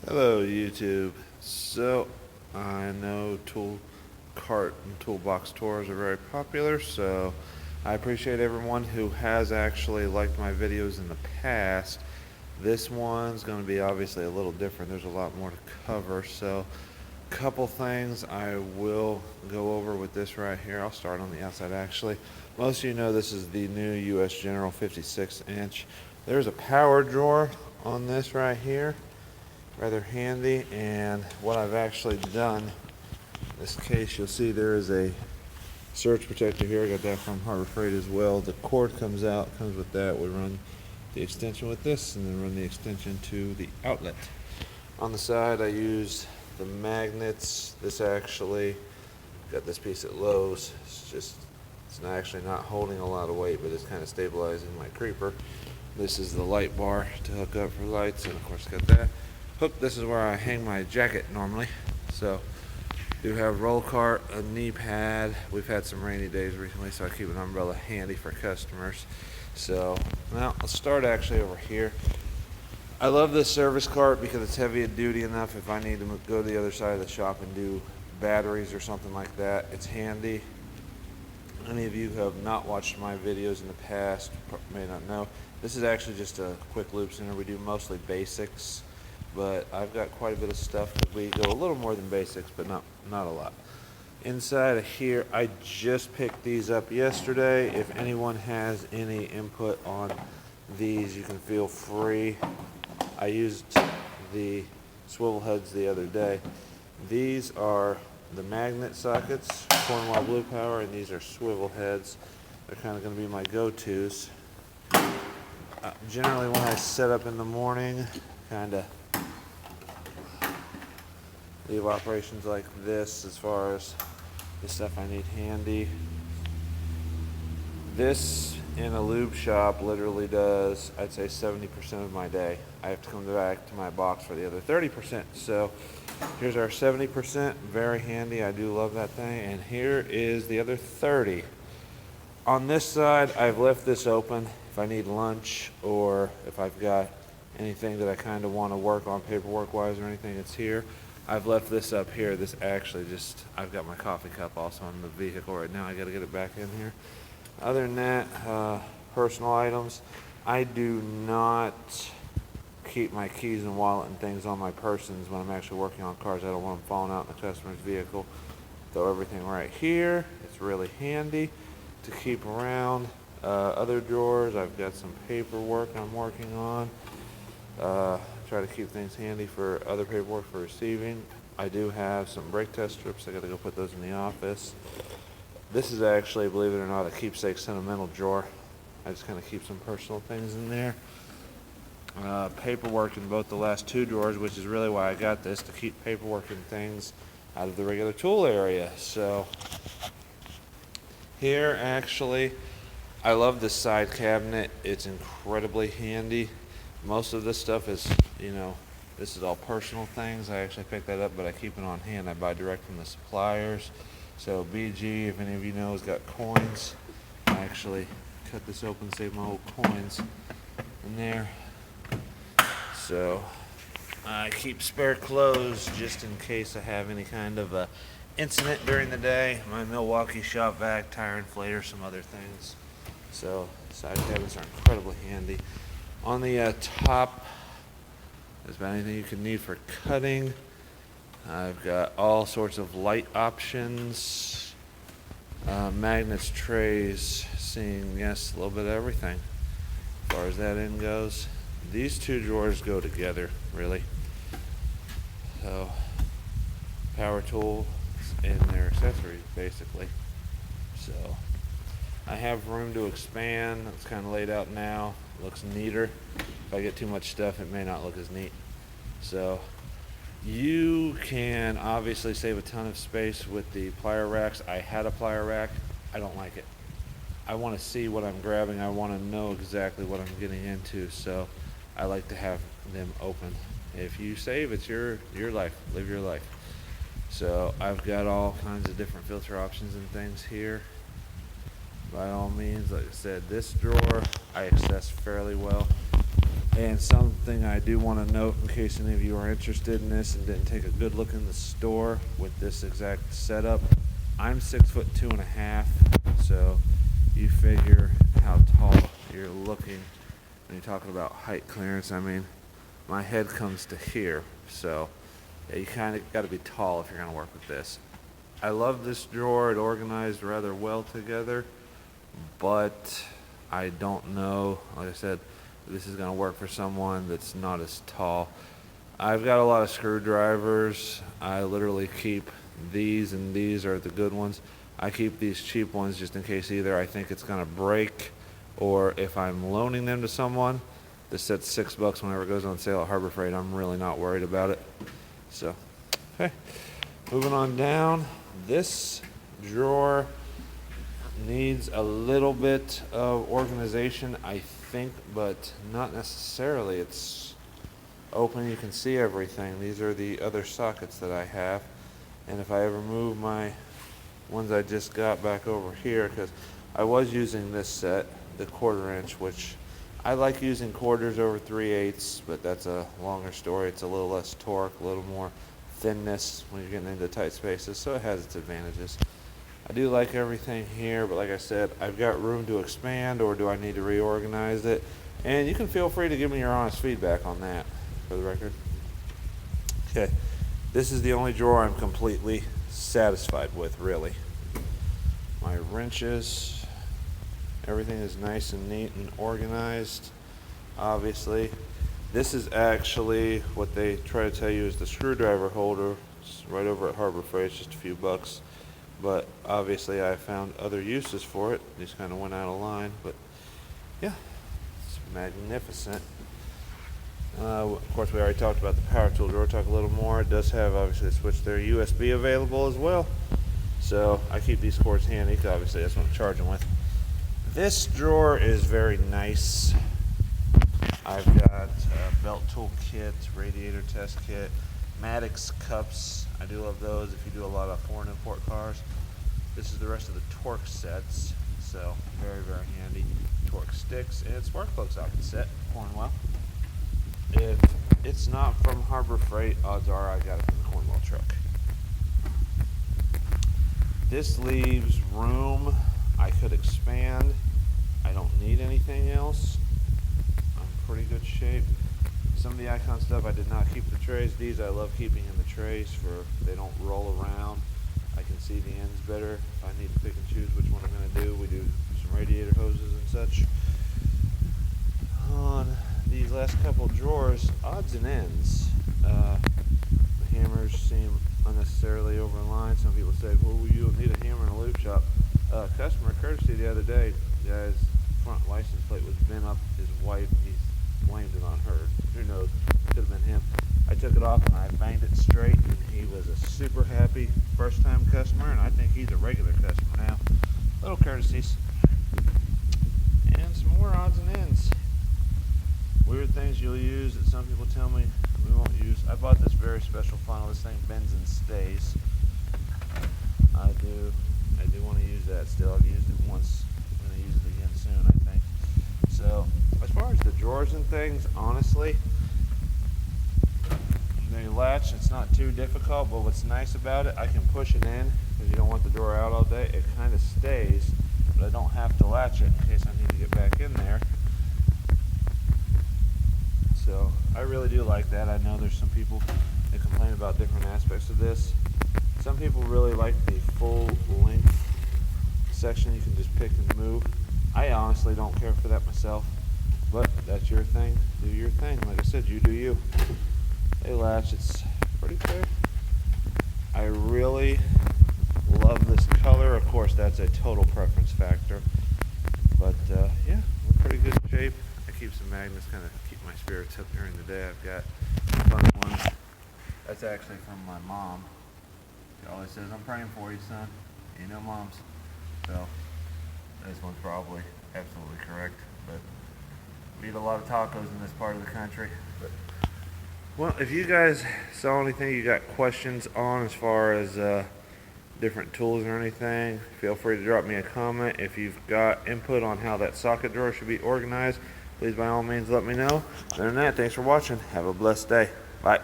Hello YouTube. So I know tool cart and toolbox tours are very popular, so I appreciate everyone who has actually liked my videos in the past. This one's going to be obviously a little different. There's a lot more to cover, so couple things I will go over with this right here. I'll start on the outside actually. Most of you know this is the new US General 56-inch. There's a power drawer on this right here. Rather handy, and what I've actually done in this case, you'll see there is a surge protector here. I got that from Harbor Freight as well. The cord comes with that. We run the extension with this and then run the extension to the outlet. On the side I use the magnets. This actually got this piece at Lowe's. It's not actually not holding a lot of weight, but it's kind of stabilizing my creeper. This is the light bar to hook up for lights, and of course got that hook. This is where I hang my jacket normally. So do have roll cart, a knee pad. We've had some rainy days recently, so I keep an umbrella handy for customers. So now let's start actually over here. I love this service cart because it's heavy duty enough if I need to go to the other side of the shop and do batteries or something like that. It's handy. Any of you who have not watched my videos in the past may not know. This is actually just a quick loop center. We do mostly basics, but I've got quite a bit of stuff. We go a little more than basics, but not a lot. Inside of here, I just picked these up yesterday. If anyone has any input on these, you can feel free. I used the swivel heads the other day. These are the magnet sockets, Cornwall Blue Power, and these are swivel heads. They're kind of going to be my go-tos. Generally when I set up in the morning, kind of leave operations like this as far as the stuff I need handy. This in a lube shop literally does, I'd say, 70% of my day. I have to come back to my box for the other 30%. So here's our 70%, very handy. I do love that thing. And here is the other 30. On this side, I've left this open if I need lunch or if I've got anything that I kind of want to work on paperwork wise or anything, it's here. I've left this up here. This actually I've got my coffee cup also in the vehicle right now. I got to get it back in here. Other than that, personal items. I do not keep my keys and wallet and things on my persons when I'm actually working on cars. I don't want them falling out in the customer's vehicle. Throw everything right here. It's really handy to keep around. Other drawers, I've got some paperwork I'm working on. Try to keep things handy for other paperwork for receiving. I do have some brake test strips. I got to go put those in the office. This is actually, believe it or not, a keepsake sentimental drawer. I just kind of keep some personal things in there. Paperwork in both the last two drawers, which is really why I got this, to keep paperwork and things out of the regular tool area. So here actually, I love this side cabinet. It's incredibly handy. Most of this stuff is, this is all personal things. I actually picked that up, but I keep it on hand. I buy direct from the suppliers. So BG, if any of you know, has got coins. I actually cut this open, save my old coins in there. So I keep spare clothes just in case I have any kind of a incident during the day. My Milwaukee shop vac, tire inflator, some other things. So side cabinets are incredibly handy. On the top, there's about anything you can need for cutting. I've got all sorts of light options, magnets, trays, seeing, yes, a little bit of everything as far as that end goes. These two drawers go together, really. So, power tools and their accessories, basically. So, I have room to expand. It's kind of laid out now. It looks neater. If I get too much stuff, it may not look as neat. So, you can obviously save a ton of space with the plier racks. I had a plier rack. I don't like it. I want to see what I'm grabbing. I want to know exactly what I'm getting into. So I like to have them open. If you save, it's your life. Live your life. So I've got all kinds of different filter options and things here. By all means, like I said, this drawer I access fairly well. And something I do want to note, in case any of you are interested in this and didn't take a good look in the store with this exact setup, I'm 6'2.5", so you figure how tall you're looking when you're talking about height clearance. I mean, my head comes to here, so yeah, you kind of got to be tall if you're going to work with this. I love this drawer. It organized rather well together, but I don't know, like I said, this is going to work for someone that's not as tall. I've got a lot of screwdrivers. I literally keep these, and these are the good ones. I keep these cheap ones just in case either I think it's going to break, or if I'm loaning them to someone, the set's $6 whenever it goes on sale at Harbor Freight. I'm really not worried about it. So, okay, moving on down. This drawer needs a little bit of organization, I think, but not necessarily. It's open, you can see everything. These are the other sockets that I have, and if I ever move my ones I just got back over here, because I was using this set, the 1/4 inch, which I like using quarters over 3/8, but that's a longer story. It's a little less torque, a little more thinness when you're getting into tight spaces, so it has its advantages. I do like everything here, but like I said, I've got room to expand, or do I need to reorganize it? And you can feel free to give me your honest feedback on that, for the record. Okay, this is the only drawer I'm completely satisfied with, really. My wrenches, everything is nice and neat and organized, obviously. This is actually what they try to tell you is the screwdriver holder. It's right over at Harbor Freight, it's just a few bucks. But obviously I found other uses for it. These kind of went out of line, but yeah, it's magnificent. Of course, we already talked about the power tool drawer. Talk a little more. It does have, obviously, a switch there, USB available as well. So I keep these cords handy, because obviously that's what I'm charging with. This drawer is very nice. I've got a belt tool kit, radiator test kit, Maddox cups. I do love those if you do a lot of foreign import cars. This is the rest of the torque sets, so very, very handy. Torque sticks and spark plug socket set, Cornwell. If it's not from Harbor Freight, odds are I got it from the Cornwell truck. This leaves room. I could expand. I don't need anything else. I'm pretty good shape. Some of the Icon stuff I did not keep the trays. These I love keeping in the trays for they don't roll around. I can see the ends better. If I need to pick and choose which one I'm going to do, we do some radiator hoses and such. On these last couple drawers, odds and ends. The hammers seem unnecessarily over in line. Some people say, well, you don't need a hammer in a loop shop. Customer courtesy the other day, the guy's front license plate was bent up. His wife, he blamed it on her. Who knows? Could have been him. I took it off and I banged it straight, and he was a super happy first-time customer, and I think he's a regular customer now. Little courtesies. And some more odds and ends. Weird things you'll use that some people tell me we won't use. I bought this very special funnel. This thing bends and stays. I do want to use that still. I've used it once. I'm going to use it again soon, I think. So, as far as the drawers and things, honestly, they latch. It's not too difficult, but what's nice about it, I can push it in because you don't want the drawer out all day. It kind of stays, but I don't have to latch it in case I need to get back in there. So I really do like that. I know there's some people that complain about different aspects of this. Some people really like the full length section. You can just pick and move. I honestly don't care for that myself, but that's your thing. Do your thing. Like I said, you do you. They latch. It's pretty clear. I really love this color. Of course, that's a total preference factor. But yeah, we're pretty good shape. I keep some magnets, kind of keep my spirits up during the day. I've got fun ones. That's actually from my mom. She always says, "I'm praying for you, son." You know moms. So this one's probably absolutely correct. But we eat a lot of tacos in this part of the country. But well, if you guys saw anything you got questions on as far as different tools or anything, feel free to drop me a comment. If you've got input on how that socket drawer should be organized, please by all means let me know. Other than that, thanks for watching. Have a blessed day. Bye.